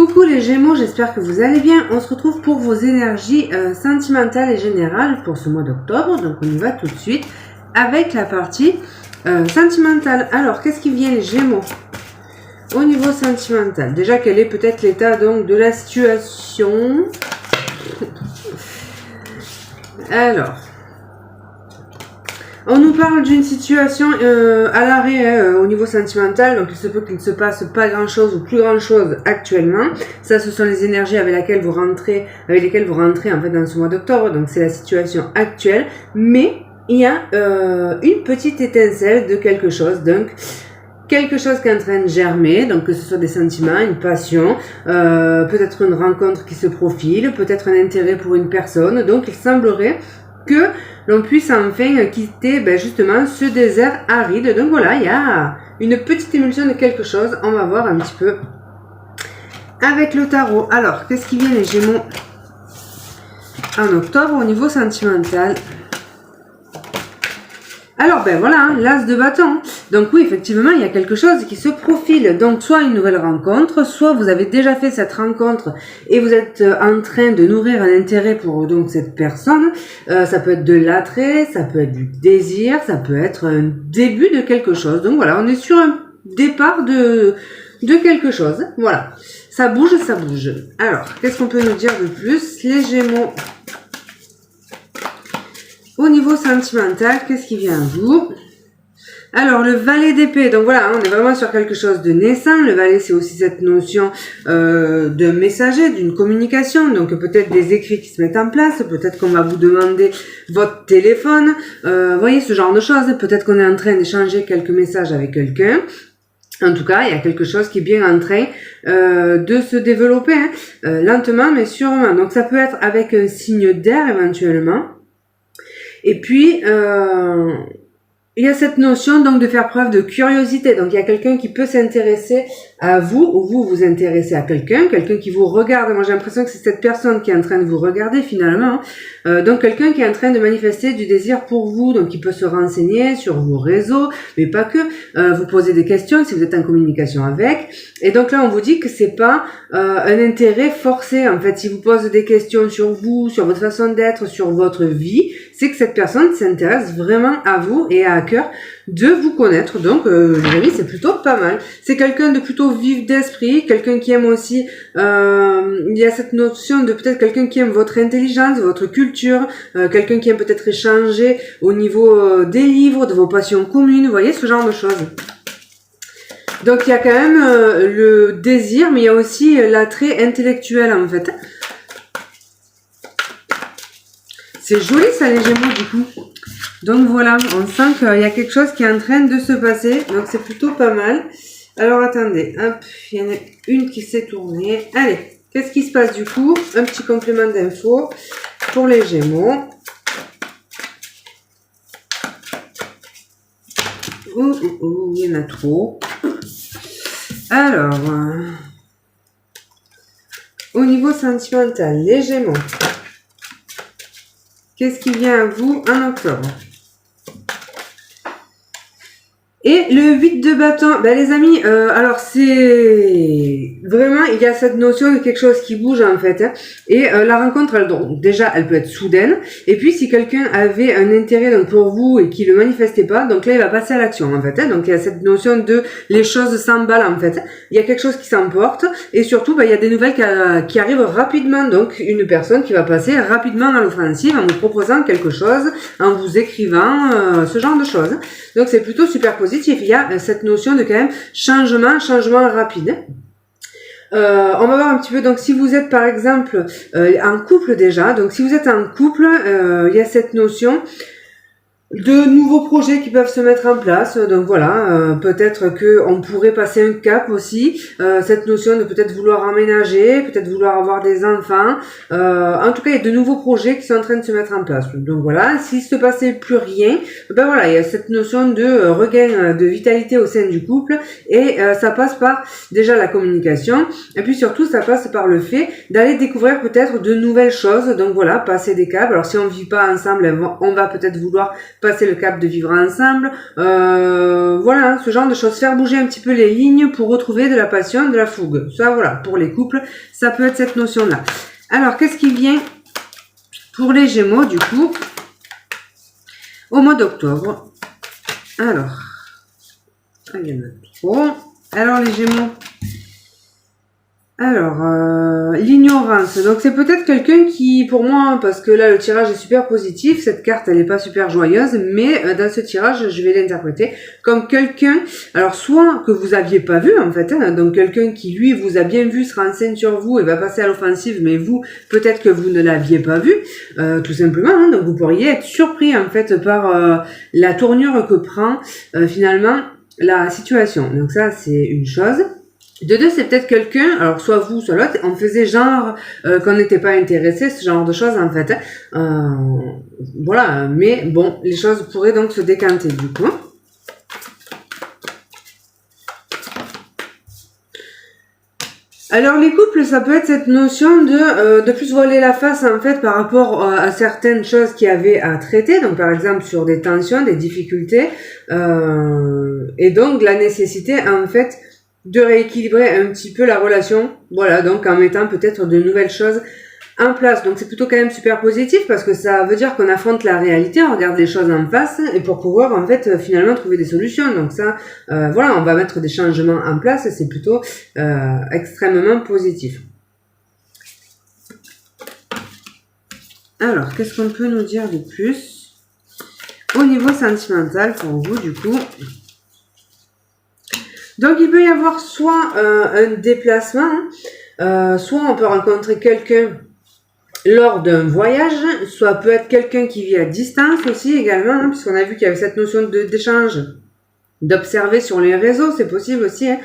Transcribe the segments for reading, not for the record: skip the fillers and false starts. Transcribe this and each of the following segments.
Coucou les Gémeaux, j'espère que vous allez bien. On se retrouve pour vos énergies sentimentales et générales pour ce mois d'octobre. Donc on y va tout de suite avec la partie sentimentale. Alors qu'est-ce qui vient les Gémeaux au niveau sentimental? Déjà quel est peut-être l'état donc de la situation? Alors, on nous parle d'une situation à l'arrêt au niveau sentimental, donc il se peut qu'il ne se passe pas grand chose ou plus grand chose actuellement. Ça, ce sont les énergies avec lesquelles vous rentrez en fait dans ce mois d'octobre, donc c'est la situation actuelle. Mais il y a une petite étincelle de quelque chose, donc quelque chose qui est en train de germer, donc que ce soit des sentiments, une passion, peut-être une rencontre qui se profile, peut-être un intérêt pour une personne. Donc il semblerait que l'on puisse enfin quitter justement ce désert aride. Donc voilà, il y a une petite émulsion de quelque chose. On va voir un petit peu avec le tarot. Alors, qu'est-ce qui vient les Gémeaux en octobre au niveau sentimental? Alors voilà, l'as de bâton. Donc oui, effectivement, il y a quelque chose qui se profile. Donc soit une nouvelle rencontre, soit vous avez déjà fait cette rencontre et vous êtes en train de nourrir un intérêt pour donc cette personne. Ça peut être de l'attrait, ça peut être du désir, ça peut être un début de quelque chose. Donc voilà, on est sur un départ de quelque chose. Voilà, ça bouge, ça bouge. Alors, qu'est-ce qu'on peut nous dire de plus les Gémeaux? Au niveau sentimental, qu'est-ce qui vient à vous? Alors, le valet d'épée, donc voilà, on est vraiment sur quelque chose de naissant. Le valet, c'est aussi cette notion de messager, d'une communication. Donc, peut-être des écrits qui se mettent en place. Peut-être qu'on va vous demander votre téléphone. Vous voyez, ce genre de choses. Peut-être qu'on est en train d'échanger quelques messages avec quelqu'un. En tout cas, il y a quelque chose qui est bien en train de se développer, lentement mais sûrement. Donc, ça peut être avec un signe d'air éventuellement. Et puis, il y a cette notion donc de faire preuve de curiosité. Donc, il y a quelqu'un qui peut s'intéresser à vous ou vous vous intéressez à quelqu'un qui vous regarde. Moi, j'ai l'impression que c'est cette personne qui est en train de vous regarder finalement. Donc, quelqu'un qui est en train de manifester du désir pour vous. Donc, il peut se renseigner sur vos réseaux, mais pas que. Vous poser des questions si vous êtes en communication avec. Et donc là, on vous dit que c'est pas un intérêt forcé. En fait, si vous pose des questions sur vous, sur votre façon d'être, sur votre vie, c'est que cette personne s'intéresse vraiment à vous et a à cœur de vous connaître. Donc, les amis, c'est plutôt pas mal. C'est quelqu'un de plutôt vif d'esprit, quelqu'un qui aime aussi, il y a cette notion de peut-être quelqu'un qui aime votre intelligence, votre culture, quelqu'un qui aime peut-être échanger au niveau des livres, de vos passions communes, vous voyez, ce genre de choses. Donc, il y a quand même le désir, mais il y a aussi l'attrait intellectuel, en fait. C'est joli, ça, les Gémeaux, du coup. Donc, voilà, on sent qu'il y a quelque chose qui est en train de se passer. Donc, c'est plutôt pas mal. Alors, attendez. Hop, il y en a une qui s'est tournée. Allez, qu'est-ce qui se passe, du coup? Un petit complément d'info pour les Gémeaux. Il y en a trop. Alors, au niveau sentimental, les Gémeaux, qu'est-ce qui vient à vous en octobre? Et le 8 de bâton, les amis, alors c'est vraiment, il y a cette notion de quelque chose qui bouge en fait, hein. Et la rencontre, elle peut être soudaine, et puis si quelqu'un avait un intérêt donc pour vous et qui le manifestait pas, donc là il va passer à l'action en fait, hein. Donc il y a cette notion de les choses s'emballent en fait, il y a quelque chose qui s'emporte, et surtout il y a des nouvelles qui arrivent rapidement, donc une personne qui va passer rapidement à l'offensive en vous proposant quelque chose, en vous écrivant, ce genre de choses. Donc c'est plutôt super positif. Il y a cette notion de quand même changement rapide. On va voir un petit peu, donc si vous êtes par exemple en couple déjà, donc si vous êtes en couple, il y a cette notion de nouveaux projets qui peuvent se mettre en place. Donc voilà, peut-être que on pourrait passer un cap aussi, cette notion de peut-être vouloir emménager, peut-être vouloir avoir des enfants, en tout cas il y a de nouveaux projets qui sont en train de se mettre en place. Donc voilà, s'il se passait plus rien, voilà, il y a cette notion de regain de vitalité au sein du couple, et ça passe par déjà la communication, et puis surtout ça passe par le fait d'aller découvrir peut-être de nouvelles choses. Donc voilà, passer des caps. Alors si on vit pas ensemble, on va peut-être vouloir passer le cap de vivre ensemble, voilà, ce genre de choses, faire bouger un petit peu les lignes pour retrouver de la passion, de la fougue. Ça, voilà, pour les couples, ça peut être cette notion-là. Alors, qu'est-ce qui vient pour les Gémeaux, du coup, au mois d'octobre? Alors, il y en a trop. Alors, les Gémeaux. Alors, l'ignorance. Donc, c'est peut-être quelqu'un qui, pour moi, parce que là, le tirage est super positif, cette carte, elle n'est pas super joyeuse, mais dans ce tirage, je vais l'interpréter comme quelqu'un, alors, soit que vous aviez pas vu, en fait, hein, donc quelqu'un qui, lui, vous a bien vu, se renseigne sur vous et va passer à l'offensive, mais vous, peut-être que vous ne l'aviez pas vu, tout simplement, hein, donc vous pourriez être surpris, en fait, par la tournure que prend, finalement, la situation. Donc ça, c'est une chose. De deux, c'est peut-être quelqu'un, alors soit vous, soit l'autre, on faisait genre qu'on n'était pas intéressé, ce genre de choses en fait. Voilà, mais bon, les choses pourraient donc se décanter du coup. Alors les couples, ça peut être cette notion de plus voiler la face en fait par rapport à certaines choses qu'il y avait à traiter, donc par exemple sur des tensions, des difficultés, et donc la nécessité en fait de rééquilibrer un petit peu la relation, voilà, donc en mettant peut-être de nouvelles choses en place. Donc c'est plutôt quand même super positif parce que ça veut dire qu'on affronte la réalité, on regarde les choses en face et pour pouvoir en fait finalement trouver des solutions. Donc ça, voilà, on va mettre des changements en place et c'est plutôt extrêmement positif. Alors, qu'est-ce qu'on peut nous dire de plus au niveau sentimental pour vous du coup? Donc, il peut y avoir soit un déplacement, soit on peut rencontrer quelqu'un lors d'un voyage, soit peut être quelqu'un qui vit à distance aussi également, hein, puisqu'on a vu qu'il y avait cette notion d'échange, d'observer sur les réseaux, c'est possible aussi, hein.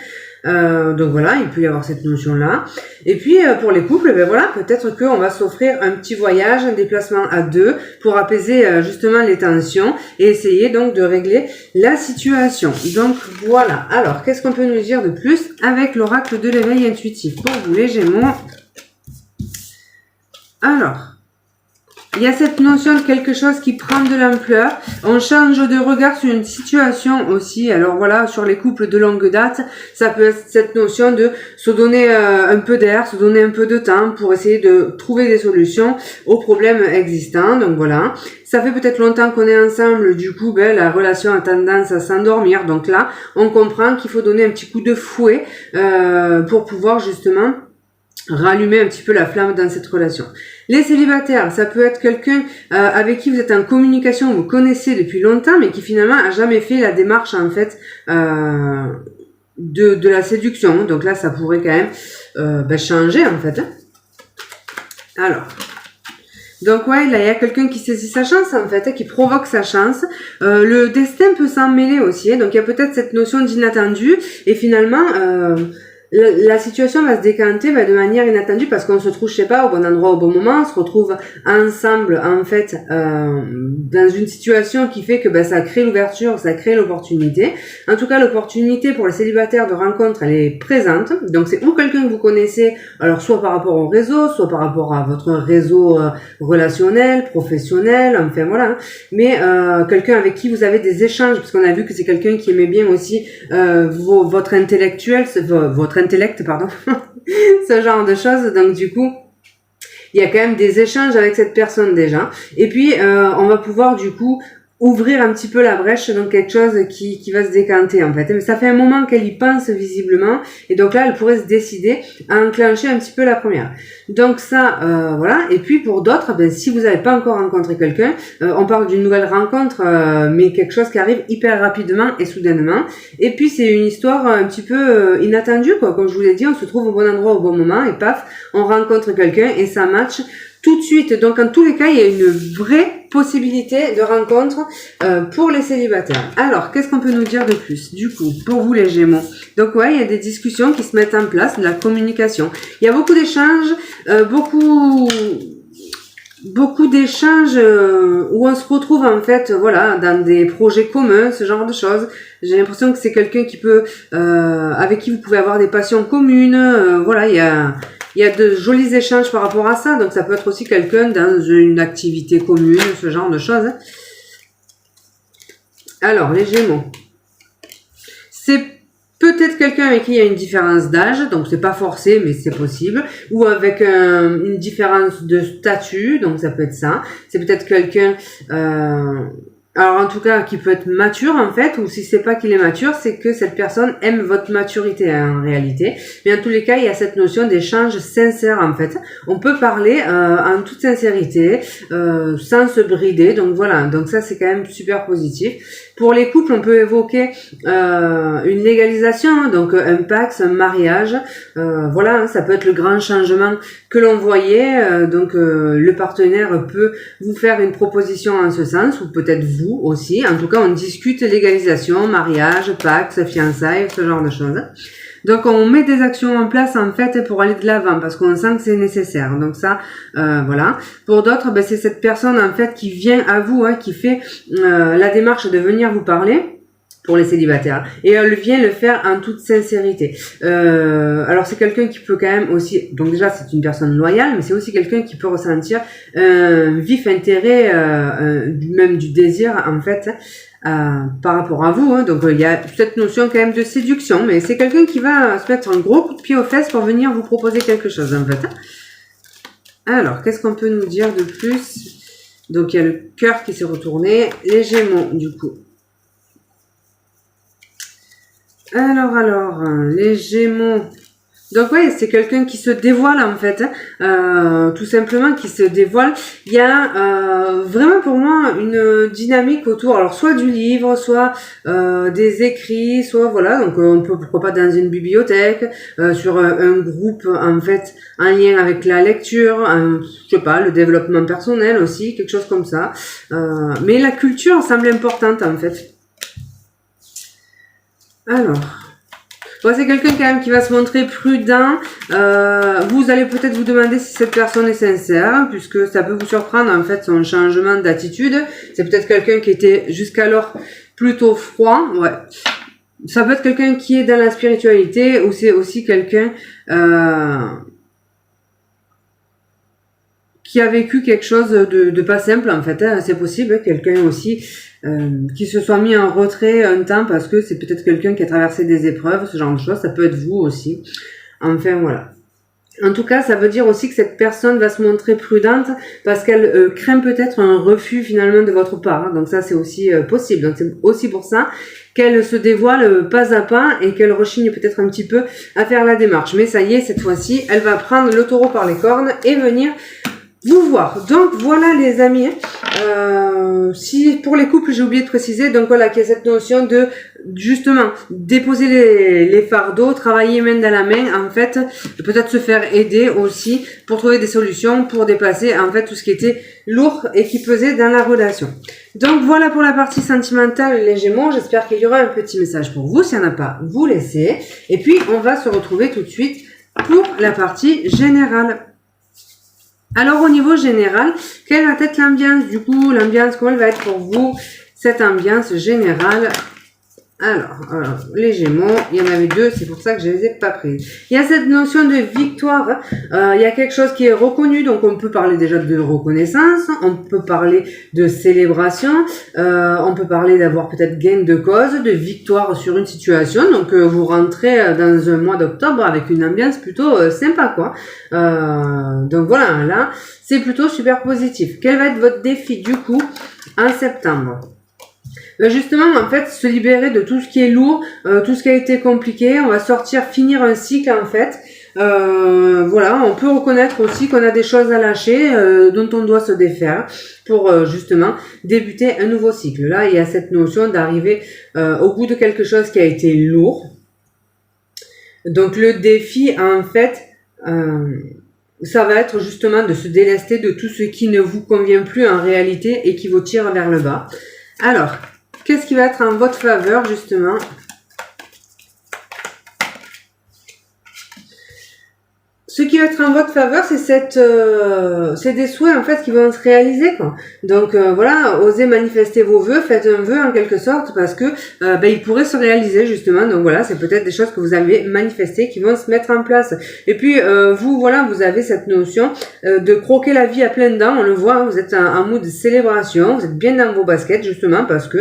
Donc voilà, il peut y avoir cette notion-là. Et puis pour les couples, ben voilà, peut-être qu'on va s'offrir un petit voyage, un déplacement à deux pour apaiser justement les tensions et essayer donc de régler la situation. Donc voilà. Alors, qu'est-ce qu'on peut nous dire de plus avec l'oracle de l'éveil intuitif pour vous les Gémeaux? Alors, il y a cette notion de quelque chose qui prend de l'ampleur. On change de regard sur une situation aussi. Alors voilà, sur les couples de longue date, ça peut être cette notion de se donner un peu d'air, se donner un peu de temps pour essayer de trouver des solutions aux problèmes existants. Donc voilà, ça fait peut-être longtemps qu'on est ensemble, du coup, ben, la relation a tendance à s'endormir. Donc là, on comprend qu'il faut donner un petit coup de fouet pour pouvoir justement rallumer un petit peu la flamme dans cette relation. Les célibataires, ça peut être quelqu'un avec qui vous êtes en communication, vous connaissez depuis longtemps, mais qui finalement a jamais fait la démarche en fait de la séduction. Donc là, ça pourrait quand même changer en fait. Alors, donc ouais, là il y a quelqu'un qui saisit sa chance en fait, qui provoque sa chance. Le destin peut s'en mêler aussi, donc il y a peut-être cette notion d'inattendu et finalement la situation va se décanter de manière inattendue parce qu'on se trouve, je sais pas, au bon endroit au bon moment, on se retrouve ensemble en fait dans une situation qui fait que ça crée l'ouverture, ça crée l'opportunité. En tout cas, l'opportunité pour les célibataires de rencontre, elle est présente. Donc c'est ou quelqu'un que vous connaissez, alors soit par rapport au réseau, soit par rapport à votre réseau relationnel, professionnel, enfin voilà. Hein. Mais quelqu'un avec qui vous avez des échanges, parce qu'on a vu que c'est quelqu'un qui aimait bien aussi votre intellectuel, votre intellect, pardon, ce genre de choses. Donc du coup, il y a quand même des échanges avec cette personne déjà. Et puis, on va pouvoir du coup ouvrir un petit peu la brèche, donc quelque chose qui va se décanter en fait. Mais ça fait un moment qu'elle y pense visiblement, et donc là elle pourrait se décider à enclencher un petit peu la première. Donc ça, voilà. Et puis pour d'autres, si vous n'avez pas encore rencontré quelqu'un, on parle d'une nouvelle rencontre, mais quelque chose qui arrive hyper rapidement et soudainement. Et puis c'est une histoire un petit peu inattendue, quoi. Comme je vous l'ai dit, on se trouve au bon endroit au bon moment, et paf, on rencontre quelqu'un et ça match tout de suite. Donc en tous les cas, il y a une vraie possibilité de rencontre pour les célibataires. Alors, qu'est-ce qu'on peut nous dire de plus du coup pour vous les Gémeaux? Donc ouais, il y a des discussions qui se mettent en place, de la communication. Il y a beaucoup d'échanges, beaucoup d'échanges où on se retrouve en fait, voilà, dans des projets communs, ce genre de choses. J'ai l'impression que c'est quelqu'un qui peut, avec qui vous pouvez avoir des passions communes. Voilà, il y a de jolis échanges par rapport à ça, donc ça peut être aussi quelqu'un dans une activité commune, ce genre de choses. Alors, les Gémeaux. C'est peut-être quelqu'un avec qui il y a une différence d'âge, donc c'est pas forcé, mais c'est possible. Ou avec une différence de statut, donc ça peut être ça. C'est peut-être quelqu'un... alors en tout cas, qui peut être mature en fait, ou si c'est pas qu'il est mature, c'est que cette personne aime votre maturité en réalité. Mais en tous les cas, il y a cette notion d'échange sincère en fait. On peut parler en toute sincérité, sans se brider. Donc voilà, donc ça c'est quand même super positif. Pour les couples, on peut évoquer une légalisation, hein, donc un pax, un mariage. Voilà, hein, ça peut être le grand changement que l'on voyait. Donc le partenaire peut vous faire une proposition en ce sens, ou peut-être vous aussi. En tout cas, on discute légalisation, mariage, pax, fiançailles, ce genre de choses. Donc on met des actions en place en fait pour aller de l'avant parce qu'on sent que c'est nécessaire. Donc ça, voilà. Pour d'autres, ben, c'est cette personne en fait qui vient à vous, hein, qui fait la démarche de venir vous parler. Pour les célibataires. Et elle vient le faire en toute sincérité. Alors c'est quelqu'un qui peut quand même aussi... Donc déjà c'est une personne loyale, mais c'est aussi quelqu'un qui peut ressentir un vif intérêt, même du désir en fait, par rapport à vous. Hein. Donc il y a cette notion quand même de séduction, mais c'est quelqu'un qui va se mettre un gros coup de pied aux fesses pour venir vous proposer quelque chose en fait. Alors qu'est-ce qu'on peut nous dire de plus? Donc il y a le cœur qui s'est retourné. Les Gémeaux du coup. Alors, les Gémeaux. Donc oui, c'est quelqu'un qui se dévoile en fait, tout simplement qui se dévoile. Il y a vraiment pour moi une dynamique autour, alors soit du livre, soit des écrits, soit voilà, donc on peut pourquoi pas dans une bibliothèque, sur un groupe en fait en lien avec la lecture, je sais pas, le développement personnel aussi, quelque chose comme ça. Mais la culture semble importante en fait. Alors, bon, c'est quelqu'un quand même qui va se montrer prudent. Vous allez peut-être vous demander si cette personne est sincère, puisque ça peut vous surprendre en fait son changement d'attitude. C'est peut-être quelqu'un qui était jusqu'alors plutôt froid. Ouais. Ça peut être quelqu'un qui est dans la spiritualité, ou c'est aussi quelqu'un qui a vécu quelque chose de pas simple en fait. Hein. C'est possible, quelqu'un aussi qui se soit mis en retrait un temps parce que c'est peut-être quelqu'un qui a traversé des épreuves, ce genre de choses. Ça peut être vous aussi. Enfin voilà. En tout cas, ça veut dire aussi que cette personne va se montrer prudente parce qu'elle craint peut-être un refus finalement de votre part. Hein. Donc ça, c'est aussi possible. Donc c'est aussi pour ça qu'elle se dévoile pas à pas et qu'elle rechigne peut-être un petit peu à faire la démarche. Mais ça y est, cette fois-ci, elle va prendre le taureau par les cornes et venir vous voir. Donc voilà les amis, si pour les couples j'ai oublié de préciser, donc voilà qu'il y a cette notion de justement déposer les fardeaux, travailler main dans la main en fait, peut-être se faire aider aussi pour trouver des solutions pour déplacer en fait tout ce qui était lourd et qui pesait dans la relation. Donc voilà pour la partie sentimentale les Gémeaux, j'espère qu'il y aura un petit message pour vous, s'il n'y en a pas, vous laissez, et puis on va se retrouver tout de suite pour la partie générale. Alors au niveau général, quelle va être l'ambiance? Du coup, l'ambiance, comment elle va être pour vous, cette ambiance générale? Alors, les Gémeaux, il y en avait deux, c'est pour ça que je les ai pas prises. Il y a cette notion de victoire, il y a quelque chose qui est reconnu, donc on peut parler déjà de reconnaissance, on peut parler de célébration, on peut parler d'avoir peut-être gain de cause, de victoire sur une situation, donc vous rentrez dans un mois d'octobre avec une ambiance plutôt sympa, quoi. Donc voilà, là, c'est plutôt super positif. Quel va être votre défi, du coup, en septembre? Justement, en fait, se libérer de tout ce qui est lourd, tout ce qui a été compliqué, on va sortir, finir un cycle en fait. Voilà, on peut reconnaître aussi qu'on a des choses à lâcher, dont on doit se défaire pour justement débuter un nouveau cycle. Là, il y a cette notion d'arriver au bout de quelque chose qui a été lourd. Donc le défi, en fait, ça va être justement de se délester de tout ce qui ne vous convient plus en réalité et qui vous tire vers le bas. Alors, qu'est-ce qui va être en votre faveur, justement? ce qui va être en votre faveur, c'est des souhaits en fait qui vont se réaliser, quoi. Donc voilà, osez manifester vos vœux, faites un vœu en quelque sorte parce que il pourrait se réaliser justement. Donc voilà, c'est peut-être des choses que vous avez manifestées qui vont se mettre en place. Et puis vous, voilà, vous avez cette notion de croquer la vie à pleines dents. On le voit, hein, vous êtes en mood de célébration, vous êtes bien dans vos baskets justement parce que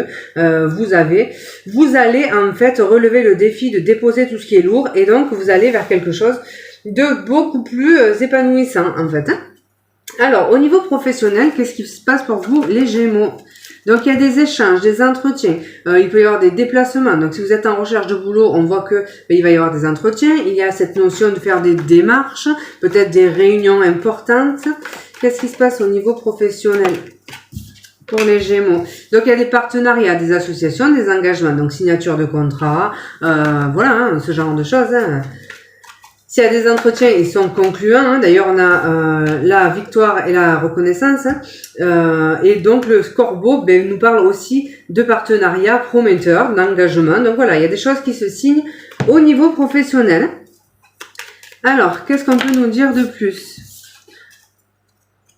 vous allez en fait relever le défi de déposer tout ce qui est lourd et donc vous allez vers quelque chose de beaucoup plus épanouissant en fait. Hein. Alors au niveau professionnel, qu'est-ce qui se passe pour vous les Gémeaux? Donc il y a des échanges, des entretiens, il peut y avoir des déplacements. Donc si vous êtes en recherche de boulot, on voit que il va y avoir des entretiens. Il y a cette notion de faire des démarches, peut-être des réunions importantes. Qu'est-ce qui se passe au niveau professionnel pour les Gémeaux? Donc il y a des partenariats, des associations, des engagements, donc signature de contrat, voilà, hein, ce genre de choses. Hein. S'il y a des entretiens, ils sont concluants. Hein. D'ailleurs, on a la victoire et la reconnaissance. Hein. Et donc, le corbeau nous parle aussi de partenariat prometteur, d'engagement. Donc voilà, il y a des choses qui se signent au niveau professionnel. Alors, qu'est-ce qu'on peut nous dire de plus?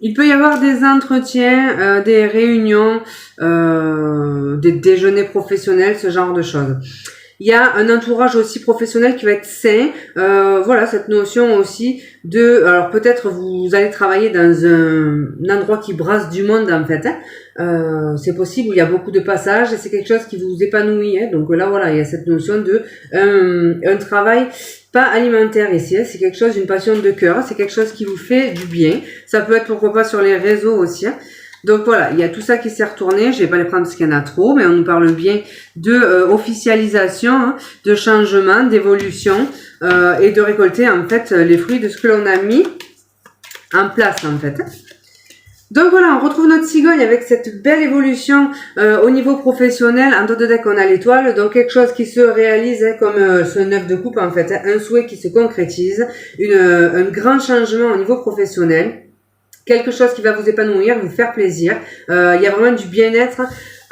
Il peut y avoir des entretiens, des réunions, des déjeuners professionnels, ce genre de choses. Il y a un entourage aussi professionnel qui va être sain. Voilà, cette notion aussi de... Alors peut-être vous allez travailler dans un endroit qui brasse du monde en fait. Hein. C'est possible, où il y a beaucoup de passages et c'est quelque chose qui vous épanouit. Hein. Donc là, voilà, il y a cette notion de un travail pas alimentaire ici. Hein. C'est quelque chose, une passion de cœur. C'est quelque chose qui vous fait du bien. Ça peut être pourquoi pas sur les réseaux aussi. Hein. Donc voilà, il y a tout ça qui s'est retourné. Je vais pas les prendre parce qu'il y en a trop, mais on nous parle bien de officialisation, hein, de changement, d'évolution et de récolter en fait les fruits de ce que l'on a mis en place en fait. Donc voilà, on retrouve notre cigogne avec cette belle évolution au niveau professionnel. En dos de deck, on a l'étoile, donc quelque chose qui se réalise hein, comme ce 9 de coupe en fait, hein, un souhait qui se concrétise, un grand changement au niveau professionnel. Quelque chose qui va vous épanouir, vous faire plaisir. Il y a vraiment du bien-être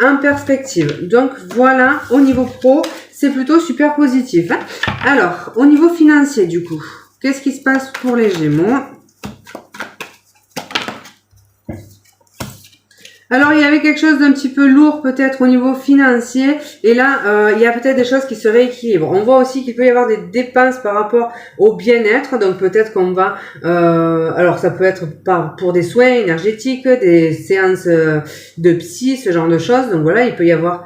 en perspective. Donc voilà, au niveau pro, c'est plutôt super positif. Hein. Alors, au niveau financier du coup, qu'est-ce qui se passe pour les Gémeaux? Alors, il y avait quelque chose d'un petit peu lourd peut-être au niveau financier. Et là, il y a peut-être des choses qui se rééquilibrent. On voit aussi qu'il peut y avoir des dépenses par rapport au bien-être. Donc, peut-être qu'on va... alors, ça peut être pour des soins énergétiques, des séances de psy, ce genre de choses. Donc, voilà, il peut y avoir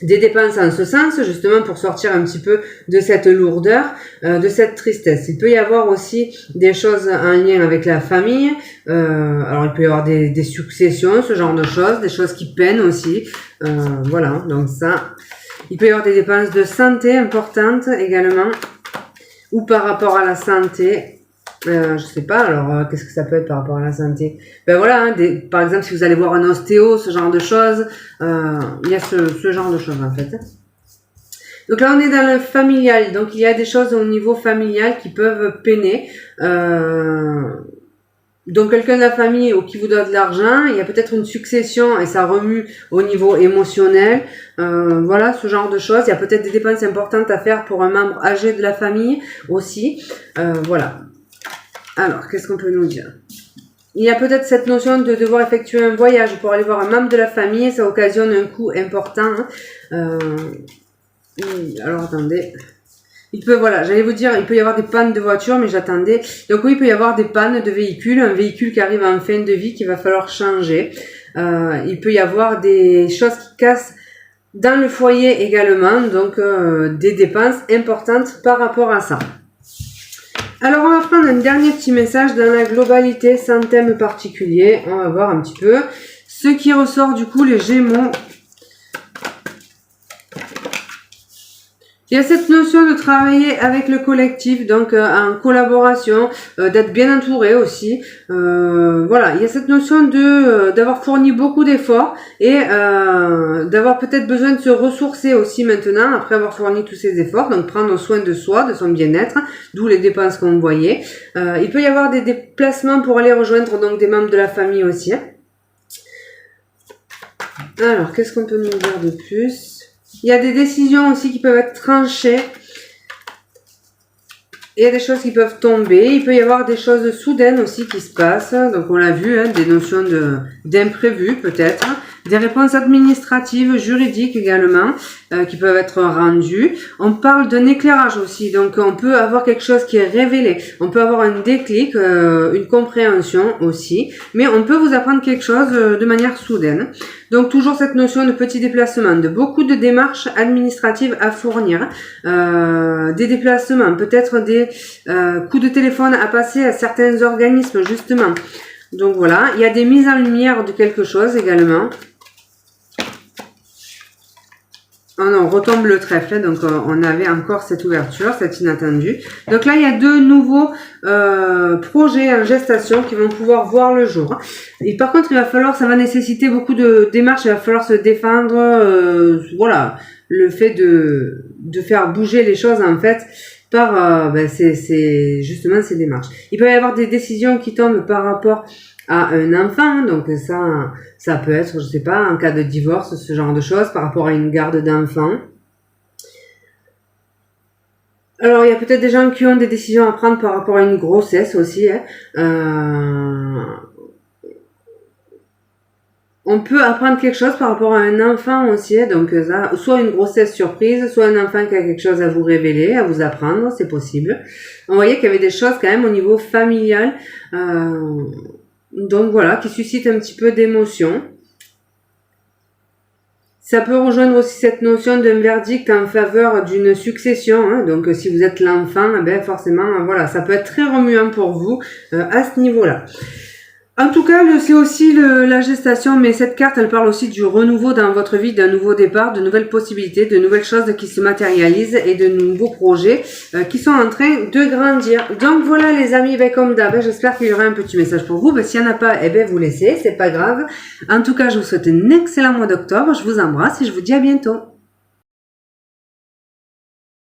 des dépenses en ce sens, justement pour sortir un petit peu de cette lourdeur, de cette tristesse. Il peut y avoir aussi des choses en lien avec la famille, alors il peut y avoir des successions, ce genre de choses, des choses qui peinent aussi, voilà, donc ça. Il peut y avoir des dépenses de santé importantes également, ou par rapport à la santé. Je sais pas, alors qu'est-ce que ça peut être par rapport à la santé? Ben voilà, hein, par exemple si vous allez voir un ostéo, ce genre de choses, il y a ce genre de choses en fait. Donc là on est dans le familial, donc il y a des choses au niveau familial qui peuvent peiner. Donc quelqu'un de la famille qui vous donne de l'argent, il y a peut-être une succession et ça remue au niveau émotionnel. Voilà, ce genre de choses. Il y a peut-être des dépenses importantes à faire pour un membre âgé de la famille aussi. Voilà. Alors, qu'est-ce qu'on peut nous dire? Il y a peut-être cette notion de devoir effectuer un voyage pour aller voir un membre de la famille. Ça occasionne un coût important. Hein. Alors, attendez. Voilà, j'allais vous dire, il peut y avoir des pannes de voiture, mais j'attendais. Donc oui, il peut y avoir des pannes de véhicules. Un véhicule qui arrive en fin de vie, qu'il va falloir changer. Il peut y avoir des choses qui cassent dans le foyer également. Donc, des dépenses importantes par rapport à ça. Alors, on va prendre un dernier petit message dans la globalité, sans thème particulier. On va voir un petit peu ce qui ressort du coup, les Gémeaux. Il y a cette notion de travailler avec le collectif, donc en collaboration, d'être bien entouré aussi. Voilà, il y a cette notion d'avoir fourni beaucoup d'efforts et d'avoir peut-être besoin de se ressourcer aussi maintenant après avoir fourni tous ces efforts. Donc prendre soin de soi, de son bien-être, d'où les dépenses qu'on voyait. Il peut y avoir des déplacements pour aller rejoindre donc des membres de la famille aussi. Alors, qu'est-ce qu'on peut nous dire de plus ? Il y a des décisions aussi qui peuvent être tranchées. Il y a des choses qui peuvent tomber. Il peut y avoir des choses soudaines aussi qui se passent. Donc on l'a vu, hein, des notions d'imprévu peut-être. Des réponses administratives, juridiques également, qui peuvent être rendues. On parle d'un éclairage aussi. Donc on peut avoir quelque chose qui est révélé. On peut avoir un déclic, une compréhension aussi. Mais on peut vous apprendre quelque chose de manière soudaine. Donc toujours cette notion de petit déplacement, de beaucoup de démarches administratives à fournir. Des déplacements, peut-être des coups de téléphone à passer à certains organismes justement. Donc voilà, il y a des mises en lumière de quelque chose également. Oh non, retombe le trèfle, donc on avait encore cette ouverture, cette inattendue. Donc là, il y a deux nouveaux projets en gestation qui vont pouvoir voir le jour. Et par contre, il va falloir, ça va nécessiter beaucoup de démarches, il va falloir se défendre, voilà, le fait de faire bouger les choses en fait par c'est justement ces démarches. Il peut y avoir des décisions qui tombent par rapport à un enfant, donc ça peut être, je sais pas, en cas de divorce, ce genre de choses, par rapport à une garde d'enfant. Alors, il y a peut-être des gens qui ont des décisions à prendre par rapport à une grossesse aussi. On peut apprendre quelque chose par rapport à un enfant aussi, donc ça, soit une grossesse surprise, soit un enfant qui a quelque chose à vous révéler, à vous apprendre, c'est possible. On voyait qu'il y avait des choses quand même au niveau familial, donc voilà, qui suscitent un petit peu d'émotion. Ça peut rejoindre aussi cette notion d'un verdict en faveur d'une succession, hein. Donc si vous êtes l'enfant, forcément, voilà, ça peut être très remuant pour vous à ce niveau-là. En tout cas, c'est aussi la gestation, mais cette carte, elle parle aussi du renouveau dans votre vie, d'un nouveau départ, de nouvelles possibilités, de nouvelles choses qui se matérialisent et de nouveaux projets qui sont en train de grandir. Donc voilà les amis, comme d'hab, j'espère qu'il y aura un petit message pour vous. S'il n'y en a pas, vous laissez, c'est pas grave. En tout cas, je vous souhaite un excellent mois d'octobre, je vous embrasse et je vous dis à bientôt.